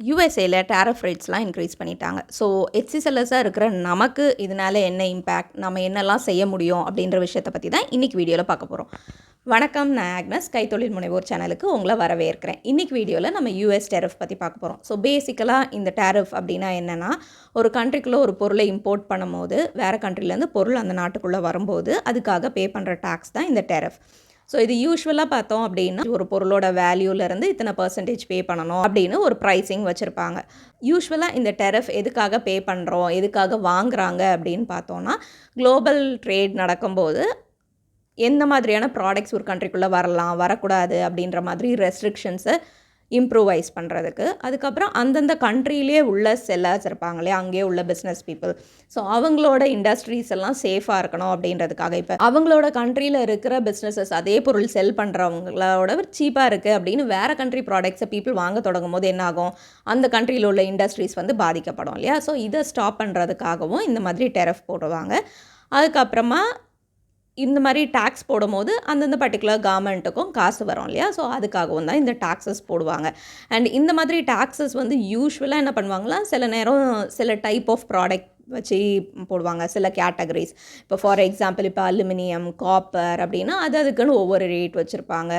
யூஎஸ்ஏல tariff ரேட்ஸ்லாம் increase பண்ணிட்டாங்க. So எச்சி செல்லர்ஸாக இருக்கிற நமக்கு இதனால் என்ன இம்பேக்ட், நம்ம என்னெல்லாம் செய்ய முடியும் அப்படின்ற விஷயத்தை பற்றி தான் இன்றைக்கி வீடியோவில் பார்க்க போகிறோம். வணக்கம், நான் ஆக்னஸ், கைத்தொழில் முனைவோர் சேனலுக்கு உங்களை வரவேற்கிறேன். இன்றைக்கி வீடியோவில் நம்ம யூஎஸ் டேரிஃப் பற்றி பார்க்க போகிறோம். ஸோ பேசிக்கலாக இந்த டேரிஃப் அப்படின்னா என்னென்னா, ஒரு கண்ட்ரிக்குள்ளே ஒரு பொருளை இம்போர்ட் பண்ணும்போது வேறு கண்ட்ரிலேருந்து பொருள் அந்த நாட்டுக்குள்ளே வரும்போது அதுக்காக பே பண்ணுற டேக்ஸ் தான் இந்த டேரிஃப். ஸோ இது யூஸ்வலாக பார்த்தோம் அப்படின்னா ஒரு பொருளோட வேல்யூலேருந்து இத்தனை பர்சன்டேஜ் பே பண்ணணும் அப்படின்னு ஒரு ப்ரைஸிங் வச்சுருப்பாங்க. யூஸ்வலாக இந்த டெரிஃப் எதுக்காக பே பண்ணுறோம், எதுக்காக வாங்குறாங்க அப்படின்னு பார்த்தோன்னா, குளோபல் ட்ரேட் நடக்கும்போது எந்த மாதிரியான ப்ராடக்ட்ஸ் ஒரு கண்ட்ரிக்குள்ளே வரலாம், வரக்கூடாது அப்படின்ற மாதிரி ரெஸ்ட்ரிக்ஷன்ஸை இம்ப்ரூவைஸ் பண்ணுறதுக்கு. அதுக்கப்புறம் அந்தந்த கண்ட்ரியிலே உள்ள செல்லர்ஸ் இருப்பாங்க இல்லையா, அங்கேயே உள்ள பிஸ்னஸ் பீப்புள், ஸோ அவங்களோட இண்டஸ்ட்ரீஸ் எல்லாம் சேஃபாக இருக்கணும் அப்படின்றதுக்காக. இப்போ அவங்களோட கண்ட்ரியில் இருக்கிற பிஸ்னஸஸ் அதே பொருள் செல் பண்ணுறவங்களோட சீப்பாக இருக்குது அப்படின்னு வேறு கண்ட்ரி ப்ராடக்ட்ஸை பீப்புள் வாங்க தொடங்கும் போது என்ன ஆகும், அந்த கண்ட்ரியில் உள்ள இண்டஸ்ட்ரீஸ் வந்து பாதிக்கப்படும் இல்லையா. ஸோ இதை ஸ்டாப் பண்ணுறதுக்காகவும் இந்த மாதிரி டெரிஃப் போடுவாங்க. அதுக்கப்புறமா இந்த மாதிரி டேக்ஸ் போடும்போது அந்தந்த பர்டிகுலர் கவர்மெண்ட்டுக்கும் காசு வரும் இல்லையா. ஸோ அதுக்காகவும் தான் இந்த டாக்ஸஸ் போடுவாங்க. அண்ட் இந்த மாதிரி டாக்ஸஸ் வந்து யூஸ்வலாக என்ன பண்ணுவாங்களா, சில நேரம் சில டைப் ஆஃப் ப்ராடக்ட் வச்சு போடுவாங்க, சில கேட்டகரிஸ். இப்போ ஃபார் எக்ஸாம்பிள் இப்போ அலுமினியம், காப்பர் அப்படின்னா அதுக்குன்னு ஒவ்வொரு ரேட் வச்சுருப்பாங்க.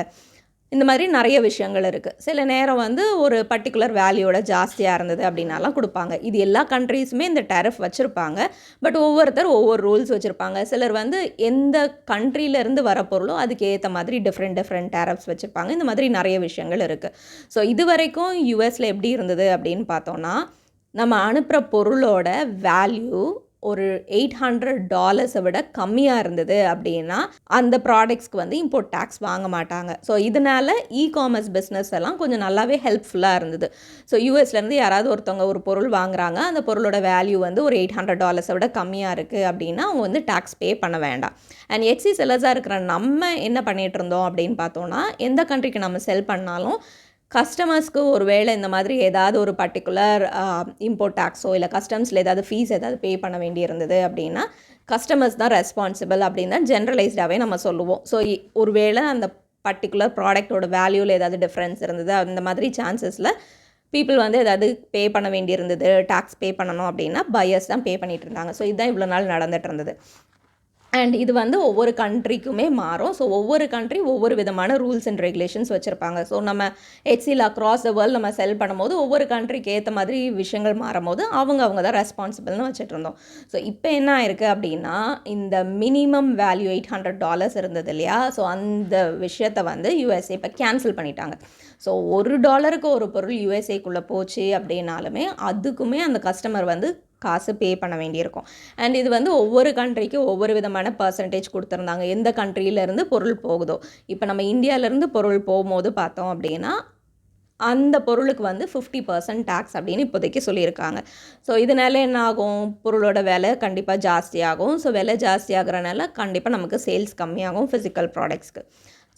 இந்த மாதிரி நிறைய விஷயங்கள் இருக்குது. சில நேரம் வந்து ஒரு பர்டிகுலர் வேல்யூவோட ஜாஸ்தியாக இருந்தது அப்படின்னாலாம் கொடுப்பாங்க. இது எல்லா கண்ட்ரீஸுமே இந்த டேரிஃப் வச்சுருப்பாங்க. பட் ஒவ்வொருத்தர் ஒவ்வொரு ரூல்ஸ் வச்சுருப்பாங்க. சிலர் வந்து எந்த கண்ட்ரியிலேருந்து வர பொருளோ அதுக்கு ஏற்ற மாதிரி டிஃப்ரெண்ட் டேரிஃப்ஸ் வச்சுருப்பாங்க. இந்த மாதிரி நிறைய விஷயங்கள் இருக்குது. ஸோ இது வரைக்கும் யூஎஸில் எப்படி இருந்தது அப்படின்னு பார்த்தோன்னா, நம்ம அனுப்புகிற பொருளோட வேல்யூ ஒரு $800 விட கம்மியாக இருந்தது அப்படின்னா அந்த ப்ராடக்ட்ஸ்க்கு வந்து இம்போர்ட் டேக்ஸ் வாங்க மாட்டாங்க. ஸோ இதனால் காமர்ஸ் பிஸ்னஸ் எல்லாம் கொஞ்சம் நல்லாவே ஹெல்ப்ஃபுல்லாக இருந்தது. ஸோ யூஎஸ்லேருந்து யாராவது ஒருத்தவங்க ஒரு பொருள் வாங்குறாங்க, அந்த பொருளோட வேல்யூ வந்து ஒரு $800 விட கம்மியாக இருக்குது அப்படின்னா அவங்க வந்து டேக்ஸ் பே பண்ண வேண்டாம். அண்ட் எச்சி செல்லர்ஸாக இருக்கிற நம்ம என்ன பண்ணிகிட்டு இருந்தோம் அப்படின்னு பார்த்தோன்னா, எந்த கண்ட்ரிக்கு நம்ம செல் பண்ணாலும் கஸ்டமர்ஸ்க்கு ஒரு வேளை இந்த மாதிரி ஏதாவது ஒரு பர்டிகுலர் இம்போர்ட் டேக்ஸோ இல்லை கஸ்டம்ஸில் ஏதாவது ஃபீஸ் ஏதாவது பே பண்ண வேண்டி இருந்தது அப்படின்னா கஸ்டமர்ஸ் தான் ரெஸ்பான்சிபிள் அப்படின்னு தான் ஜென்ரலைஸ்டாகவே நம்ம சொல்லுவோம். ஸோ ஒரு வேளை அந்த பர்டிகுலர் ப்ராடக்டோட வேல்யூவில் ஏதாவது டிஃப்ரென்ஸ் இருந்தது, அந்த மாதிரி சான்சஸில் பீப்புள் வந்து ஏதாவது பே பண்ண வேண்டி இருந்தது, டேக்ஸ் பே பண்ணணும் அப்படின்னா பையர்ஸ் தான் பே பண்ணிகிட்டு இருந்தாங்க. ஸோ இதுதான் இவ்வளோ நாள் நடந்துகிட்டு இருந்தது. அண்ட் இது வந்து ஒவ்வொரு கண்ட்ரிக்குமே மாறும். ஸோ ஒவ்வொரு கண்ட்ரி ஒவ்வொரு விதமான ரூல்ஸ் அண்ட் ரெகுலேஷன்ஸ் வச்சுருப்பாங்க. ஸோ நம்ம ஹெச்சில் அக்ராஸ் த வேர்ல்டு நம்ம செல் பண்ணும்போது ஒவ்வொரு கண்ட்ரிக்கு ஏற்ற மாதிரி விஷயங்கள் மாறும்போது அவங்க தான் ரெஸ்பான்சிபிள்னு வச்சுட்டு இருந்தோம். ஸோ இப்போ என்ன ஆயிருக்கு அப்படின்னா, இந்த மினிமம் வேல்யூ $800 இருந்தது இல்லையா, ஸோ அந்த விஷயத்தை வந்து யூஎஸ்ஏ இப்போ கேன்சல் பண்ணிட்டாங்க. ஸோ $1 ஒரு பொருள் யூஎஸ்ஏக்குள்ளே போச்சு அப்படின்னாலுமே அதுக்குமே அந்த கஸ்டமர் வந்து காசு பே பண்ண வேண்டியிருக்கும். அண்ட் இது வந்து ஒவ்வொரு கண்ட்ரிக்கும் ஒவ்வொரு விதமான பர்சன்டேஜ் கொடுத்துருந்தாங்க, எந்த கண்ட்ரியிலேருந்து பொருள் போகுதோ. இப்போ நம்ம இந்தியாவிலேருந்து பொருள் போகும்போது பார்த்தோம் அப்படின்னா அந்த பொருளுக்கு வந்து 50% டேக்ஸ் அப்படின்னு இப்போதைக்கு சொல்லியிருக்காங்க. ஸோ இதனால என்ன ஆகும், பொருளோட விலை கண்டிப்பாக ஜாஸ்தியாகும். ஸோ விலை ஜாஸ்தியாகிறனால கண்டிப்பாக நமக்கு சேல்ஸ் கம்மியாகும் ஃபிசிக்கல் ப்ராடக்ட்ஸ்க்கு.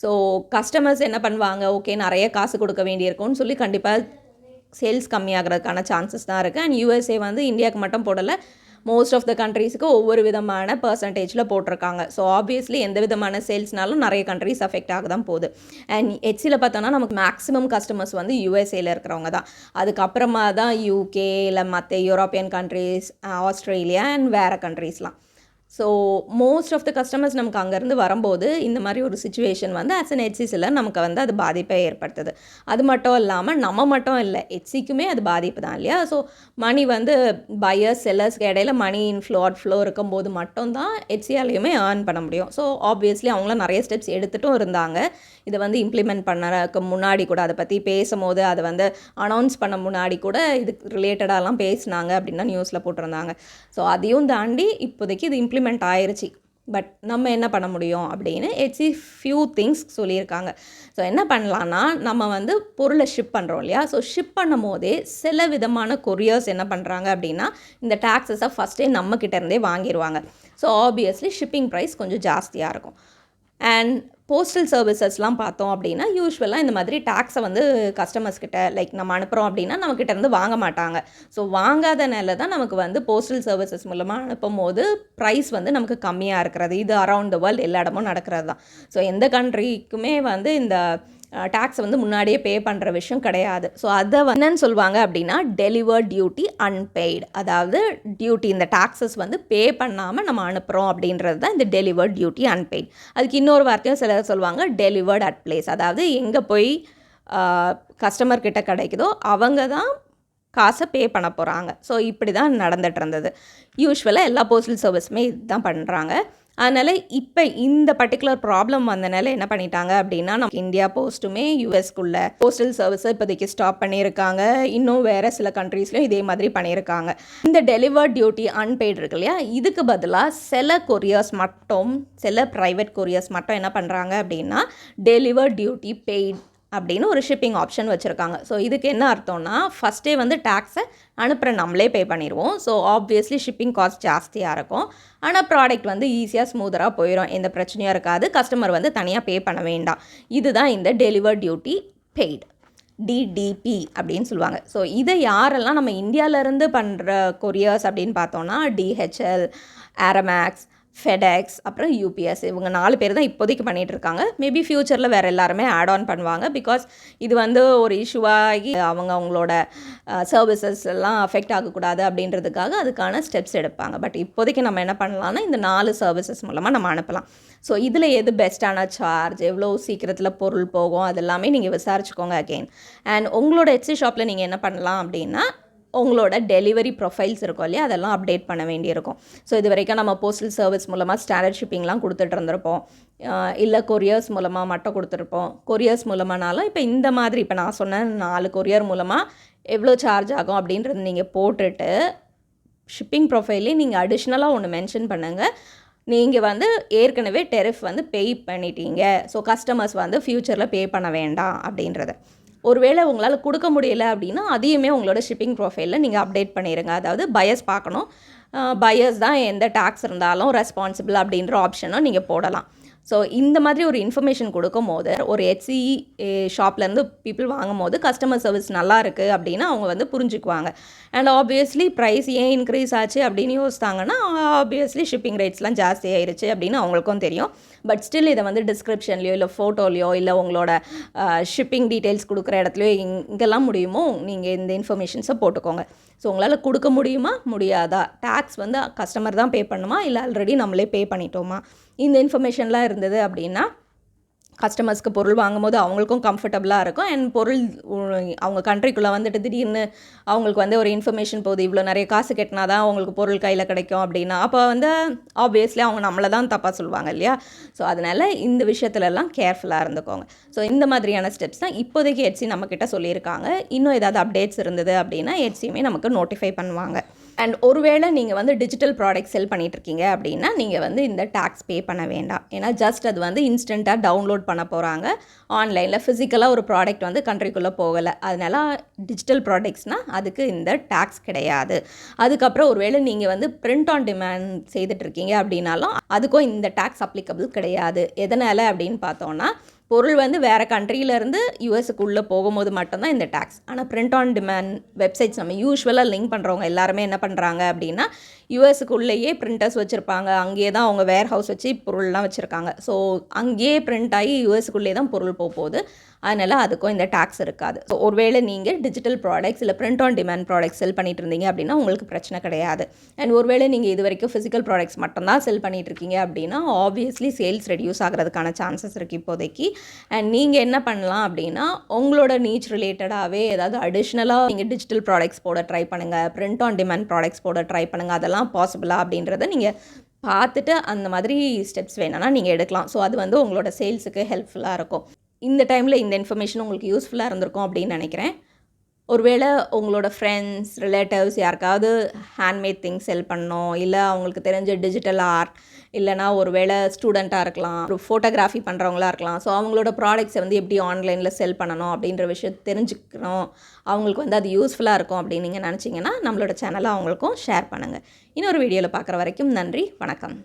ஸோ கஸ்டமர்ஸ் என்ன பண்ணுவாங்க, ஓகே நிறைய காசு கொடுக்க வேண்டியிருக்கும்னு சொல்லி கண்டிப்பாக சேல்ஸ் கம்மியாகிறதுக்கான சான்சஸ் தான் இருக்குது. அண்ட் யூஎஸ்ஏ வந்து இந்தியாவுக்கு மட்டும் போடலை, மோஸ்ட் ஆஃப் த கண்ட்ரீஸுக்கு ஒவ்வொரு விதமான பர்சன்டேஜில் போட்டிருக்காங்க. ஸோ ஆப்வியஸ்லி எந்த விதமான சேல்ஸ்னாலும் நிறைய கண்ட்ரீஸ் அஃபெக்ட் ஆக தான் போகுது. அண்ட் ஹெச்சில் பார்த்தோன்னா நமக்கு மேக்ஸிமம் கஸ்டமர்ஸ் வந்து யூஎஸ்ஏல இருக்கிறவங்க தான். அதுக்கப்புறமா தான் யூகே இல்லை மற்ற யூரோப்பியன் கண்ட்ரீஸ், ஆஸ்திரேலியா அண்ட் வேறு கண்ட்ரீஸ்லாம். So most of the customers நமக்கு அங்கேருந்து வரும்போது இந்த மாதிரி ஒரு சுச்சுவேஷன் வந்து ஆஸ் அன் ஹெச்சிஸில் நமக்கு வந்து அது பாதிப்பை ஏற்படுத்துது. அது மட்டும் இல்லாமல் நம்ம மட்டும் இல்லை, ஹெச்சிக்குமே அது பாதிப்பு தான் இல்லையா. ஸோ மணி வந்து பையர்ஸ் செல்லர்ஸ்க்கு இடையில மணி அவுட்ஃப்ளோ இருக்கும்போது மட்டும்தான் ஹெச்சியாலையுமே ஏர்ன் பண்ண முடியும். ஸோ ஆப்வியஸ்லி அவங்களாம் நிறைய ஸ்டெப்ஸ் எடுத்துகிட்டும் இருந்தாங்க. இதை வந்து இம்ப்ளிமெண்ட் பண்ணறதுக்கு முன்னாடி கூட அதை பற்றி பேசும்போது அதை வந்து அனௌன்ஸ் பண்ண முன்னாடி கூட இதுக்கு ரிலேட்டடாலாம் பேசினாங்க அப்படின்னு தான் நியூஸில் போட்டிருந்தாங்க. ஸோ அதையும் தாண்டி இப்போதைக்கு இது இம்ப்ளிமெண்ட் ஆயிடுச்சு. பட் நம்ம என்ன பண்ண முடியும் அப்படின்னு ஹெச்சி ஃபியூ திங்ஸ் சொல்லியிருக்காங்க. ஸோ என்ன பண்ணலான்னா, நம்ம வந்து பொருளை ஷிப் பண்ணுறோம் இல்லையா, ஸோ ஷிப் பண்ணும் போதே சில விதமான கொரியர்ஸ் என்ன பண்ணுறாங்க அப்படின்னா இந்த டேக்ஸஸை ஃபஸ்ட்டே நம்மக்கிட்டேருந்தே வாங்கிடுவாங்க. ஸோ ஆப்வியஸ்லி ஷிப்பிங் ப்ரைஸ் கொஞ்சம் ஜாஸ்தியாக இருக்கும். அண்ட் போஸ்டல் சர்வீசஸ்லாம் பார்த்தோம் அப்படின்னா யூஸ்வலாக இந்த மாதிரி டேக்ஸை வந்து கஸ்டமர்ஸ் கிட்ட லைக் நம்ம அனுப்புகிறோம் அப்படின்னா நம்மக்கிட்ட இருந்து வாங்க மாட்டாங்க. ஸோ வாங்காதனால தான் நமக்கு வந்து போஸ்டல் சர்வீசஸ் மூலமாக அனுப்பும் போது ப்ரைஸ் வந்து நமக்கு கம்மியாக இருக்கிறது. இது அரவுண்ட் த வேர்ல்டு எல்லா இடமும் நடக்கிறது தான். ஸோ எந்த கண்ட்ரிக்குமே வந்து இந்த டேக்ஸ் வந்து முன்னாடியே பே பண்ணுற விஷயம் கிடையாது. ஸோ அதை என்னன்னு சொல்லுவாங்க அப்படின்னா டெலிவர்ட் டியூட்டி அன்பெய்டு. அதாவது டியூட்டி இந்த டாக்ஸஸ் வந்து பே பண்ணாமல் நம்ம அனுப்புகிறோம் அப்படின்றது தான் இந்த டெலிவர்ட் டியூட்டி அன்பெய்டு. அதுக்கு இன்னொரு வார்த்தையும் சிலர் சொல்லுவாங்க டெலிவர்ட் அட் பிளேஸ். அதாவது எங்கே போய் கஸ்டமர் கிட்ட கிடைக்குதோ அவங்க தான் காசை பே பண்ண போகிறாங்க. ஸோ இப்படி தான் நடந்துகிட்டு இருந்தது. யூஸ்வலாக எல்லா போஸ்டல் சர்வீஸுமே இதுதான் பண்ணுறாங்க. அதனால் இப்போ இந்த பர்டிகுலர் ப்ராப்ளம் வந்தனால என்ன பண்ணிட்டாங்க அப்படின்னா நம்ம இந்தியா போஸ்ட்டுமே யூஎஸ்க்குள்ள போஸ்டல் சர்வீஸை இப்போதைக்கு ஸ்டாப் பண்ணியிருக்காங்க. இன்னும் வேறு சில கண்ட்ரீஸ்லையும் இதே மாதிரி பண்ணியிருக்காங்க. இந்த டெலிவர்ட் டியூட்டி அன்பெய்டு இருக்கு இல்லையா, இதுக்கு பதிலாக சில கொரியர்ஸ் மட்டும், சில ப்ரைவேட் கொரியர்ஸ் மட்டும் என்ன பண்ணுறாங்க அப்படின்னா டெலிவர்ட் டியூட்டி பெய்டு அப்படின்னு ஒரு ஷிப்பிங் ஆப்ஷன் வச்சுருக்காங்க. ஸோ இதுக்கு என்ன அர்த்தம்னா ஃபஸ்ட்டே வந்து டேக்ஸை அனுப்புகிற நம்மளே பே பண்ணிடுவோம். ஸோ ஆப்வியஸ்லி ஷிப்பிங் காஸ்ட் ஜாஸ்தியாக இருக்கும். ஆனால் ப்ராடக்ட் வந்து ஈஸியாக ஸ்மூதராக போயிடும், எந்த பிரச்சனையும் இருக்காது. கஸ்டமர் வந்து தனியாக பே பண்ண வேண்டாம். இதுதான் இந்த டெலிவர் டியூட்டி பெய்டு, டிடிபி அப்படின்னு சொல்லுவாங்க. ஸோ இதை யாரெல்லாம் நம்ம இந்தியாவிலேருந்து பண்ணுற கொரியர்ஸ் அப்படின்னு பார்த்தோன்னா டிஹெச்எல், ஏரமேக்ஸ், ஃபெடெக்ஸ், அப்புறம் யூபிஎஸ், இவங்க 4 பேர் தான் இப்போதைக்கு பண்ணிகிட்ருக்காங்க. மேபி ஃப்யூச்சரில் வேறு எல்லாருமே ஆட் ஆன் பண்ணுவாங்க. பிகாஸ் இது வந்து ஒரு இஷ்யூவாகி அவங்களோட சர்வீசஸ் எல்லாம் அஃபெக்ட் ஆகக்கூடாது அப்படின்றதுக்காக அதுக்கான ஸ்டெப்ஸ் எடுப்பாங்க. பட் இப்போதைக்கு நம்ம என்ன பண்ணலாம்னா இந்த 4 சர்வீசஸ் மூலமாக நம்ம அனுப்பலாம். ஸோ இதில் எது பெஸ்ட்டான சார்ஜ், எவ்வளோ சீக்கிரத்தில் பொருள் போகும், அது எல்லாமே நீங்கள் விசாரிச்சுக்கோங்க அகெயின். அண்ட் உங்களோட எட்சி ஷாப்பில் நீங்கள் என்ன பண்ணலாம் அப்படின்னா உங்களோட டெலிவரி ப்ரொஃபைல்ஸ் இருக்கும் இல்லையா, அதெல்லாம் அப்டேட் பண்ண வேண்டியிருக்கும். ஸோ இது வரைக்கும் நம்ம போஸ்டல் சர்வீஸ் மூலமாக ஸ்டாண்டர்ட் ஷிப்பிங்லாம் கொடுத்துட்டு இருந்திருப்போம், இல்லை கொரியர்ஸ் மூலமாக மட்டும் கொடுத்துருப்போம். கொரியர்ஸ் மூலமானாலும் இப்போ இந்த மாதிரி இப்போ நான் சொன்ன 4 கொரியர் மூலமாக எவ்வளோ சார்ஜ் ஆகும் அப்படின்றது நீங்கள் போட்டுட்டு ஷிப்பிங் ப்ரொஃபைல்லே நீங்கள் அடிஷ்னலாக ஒன்று மென்ஷன் பண்ணுங்கள். நீங்கள் வந்து ஏற்கனவே டெரிஃப் வந்து பே பண்ணிட்டீங்க, ஸோ கஸ்டமர்ஸ் வந்து ஃப்யூச்சரில் பே பண்ண வேண்டாம் அப்படின்றத. ஒருவேளை உங்களால் கொடுக்க முடியல அப்படின்னா அதையுமே உங்களோட ஷிப்பிங் ப்ரொஃபைலில் நீங்கள் அப்டேட் பண்ணிடுங்க. அதாவது பையர்ஸ் பார்க்கணும், பையர்ஸ் தான் எந்த டேக்ஸ் இருந்தாலும் ரெஸ்பான்சிபிள் அப்படின்ற ஆப்ஷனும் நீங்கள் போடலாம். ஸோ இந்த மாதிரி ஒரு இன்ஃபர்மேஷன் கொடுக்கும் போது ஒரு ஹெச்சி ஷாப்லேருந்து பீப்புள் வாங்கும் போது கஸ்டமர் சர்வீஸ் நல்லா இருக்குது அப்படின்னு அவங்க வந்து புரிஞ்சுக்குவாங்க. அண்ட் ஆப்வியஸ்லி ப்ரைஸ் ஏன் இன்க்ரீஸ் ஆச்சு அப்படின்னு யோசித்தாங்கன்னா ஆப்வியஸ்லி ஷிப்பிங் ரேட்ஸ்லாம் ஜாஸ்தி ஆயிடுச்சு அப்படின்னு அவங்களுக்கும் தெரியும். பட் ஸ்டில் இதை வந்து டிஸ்கிரிப்ஷன்லையோ இல்லை ஃபோட்டோலையோ இல்லை உங்களோட ஷிப்பிங் டீட்டெயில்ஸ் கொடுக்குற இடத்துலையோ இங்கெல்லாம் முடியுமோ நீங்கள் இந்த இன்ஃபர்மேஷன்ஸை போட்டுக்கோங்க. ஸோ உங்களால் கொடுக்க முடியுமா முடியாதா, டேக்ஸ் வந்து கஸ்டமர் தான் பே பண்ணுமா இல்லை ஆல்ரெடி நம்மளே பே பண்ணிட்டோமா, இந்த இன்ஃபர்மேஷன்லாம் இருந்தது அப்படின்னா கஸ்டமர்ஸ்க்கு பொருள் வாங்கும்போது அவங்களுக்கும் கம்ஃபர்டபுளாக இருக்கும். அண்ட் பொருள் அவங்க கண்ட்ரிக்குள்ளே வந்துட்டு திடீர்னு அவங்களுக்கு வந்து ஒரு இன்ஃபர்மேஷன் போகுது, இவ்வளோ நிறைய காசு கட்டினா தான் அவங்களுக்கு பொருள் கையில் கிடைக்கும் அப்படின்னா அப்போ வந்து ஆப்வியஸ்லி அவங்க நம்மளை தான் தப்பாக சொல்லுவாங்க இல்லையா. ஸோ அதனால் இந்த விஷயத்துலலாம் கேர்ஃபுல்லாக இருந்துக்கோங்க. ஸோ இந்த மாதிரியான ஸ்டெப்ஸ் தான் இப்போதைக்கு ஹெச்சி நம்மக்கிட்ட சொல்லியிருக்காங்க. இன்னும் ஏதாவது அப்டேட்ஸ் இருந்தது அப்படின்னா ஹெச்சியுமே நமக்கு நோட்டிஃபை பண்ணுவாங்க. அண்ட் ஒருவேளை நீங்கள் வந்து டிஜிட்டல் ப்ராடக்ட் செல் பண்ணிகிட்ருக்கீங்க அப்படின்னா நீங்கள் வந்து இந்த டேக்ஸ் பே பண்ண வேண்டாம். ஏன்னா ஜஸ்ட் அது வந்து இன்ஸ்டண்ட்டாக டவுன்லோட் பண்ண போகிறாங்க ஆன்லைனில். ஃபிசிக்கலாக ஒரு ப்ராடக்ட் வந்து கண்ட்ரிக்குள்ளே போகலை. அதனால் டிஜிட்டல் ப்ராடக்ட்ஸ்னால் அதுக்கு இந்த டேக்ஸ் கிடையாது. அதுக்கப்புறம் ஒருவேளை நீங்கள் வந்து பிரிண்ட் ஆன் டிமாண்ட் செய்துட்ருக்கீங்க அப்படின்னாலும் அதுக்கும் இந்த டேக்ஸ் அப்ளிகபிள் கிடையாது. எதனால் அப்படின்னு பார்த்தோன்னா பொருள் வந்து வேறு கண்ட்ரியிலேருந்து யூஎஸ்க்குள்ளே போகும்போது மட்டும்தான் இந்த டேக்ஸ். ஆனால் பிரிண்ட் ஆன் டிமாண்ட் வெப்சைட்ஸ் நம்ம யூஸ்வலாக லிங்க் பண்ணுறவங்க எல்லாருமே என்ன பண்ணுறாங்க அப்படின்னா யூஎஸ்க்குள்ளேயே பிரிண்டர்ஸ் வச்சுருப்பாங்க, அங்கேயே தான் அவங்க வேர் ஹவுஸ் வச்சு பொருள்லாம் வச்சுருக்காங்க. ஸோ அங்கேயே பிரிண்ட் ஆகி யூஎஸ்க்குள்ளே தான் பொருள் போகுது. அதனால் அதுக்கும் இந்த டேக்ஸ் இருக்காது. ஸோ ஒருவேளை நீங்கள் டிஜிட்டல் ப்ராடக்ட்ஸ் இல்லை பிரிண்ட் ஆன் டிமாண்ட் ப்ராடக்ட்ஸ் செல் பண்ணிட்டு இருந்தீங்க அப்படின்னா உங்களுக்கு பிரச்சனை கிடையாது. அண்ட் ஒருவேளை நீங்கள் இது வரைக்கும் ஃபிசிக்கல் ப்ராடக்ட்ஸ் மட்டும்தான் செல் பண்ணிட்டு இருக்கீங்க அப்படின்னா ஆப்வியஸ்லி சேல்ஸ் ரெடியூஸ் ஆகிறதுக்கான சான்சஸ் இருக்குது இப்போதைக்கு. அண்ட் நீங்கள் என்ன பண்ணலாம் அப்படின்னா உங்களோட நீச் ரிலேட்டடாகவே ஏதாவது அடிஷ்னலாக நீங்கள் டிஜிட்டல் ப்ராடக்ட்ஸ் போட ட்ரை பண்ணுங்கள், பிரிண்ட் ஆன் டிமாண்ட் ப்ராடக்ட்ஸ் போட ட்ரை பண்ணுங்கள். அதெல்லாம் பாசிபிளா அப்படின்றத நீங்கள் பார்த்துட்டு அந்த மாதிரி ஸ்டெப்ஸ் வேணும்னா நீங்கள் எடுக்கலாம். ஸோ அது வந்து உங்களோட சேல்ஸுக்கு ஹெல்ப்ஃபுல்லாக இருக்கும். இந்த டைமில் இந்த இன்ஃபர்மேஷன் உங்களுக்கு யூஸ்ஃபுல்லாக இருந்திருக்கும் அப்படின்னு நினைக்கிறேன். ஒருவேளை உங்களோட ஃப்ரெண்ட்ஸ், ரிலேட்டிவ்ஸ் யாருக்காவது ஹேண்ட்மேட் திங்ஸ் செல் பண்ணணும், இல்லை அவங்களுக்கு தெரிஞ்ச டிஜிட்டல் ஆர்ட், இல்லைனா ஒருவேளை ஸ்டூடெண்ட்டாக இருக்கலாம், ஒரு ஃபோட்டோகிராஃபி பண்ணுறவங்களா இருக்கலாம். ஸோ அவங்களோட ப்ராடக்ட்ஸை வந்து எப்படி ஆன்லைனில் செல் பண்ணணும் அப்படின்ற விஷயத்தை தெரிஞ்சுக்கணும், அவங்களுக்கு வந்து அது யூஸ்ஃபுல்லாக இருக்கும் அப்படின்னு நீங்கள் நினச்சிங்கன்னா நம்மளோட சேனலை அவங்களுக்கும் ஷேர் பண்ணுங்கள். இன்னொரு வீடியோவில் பார்க்குற வரைக்கும் நன்றி, வணக்கம்.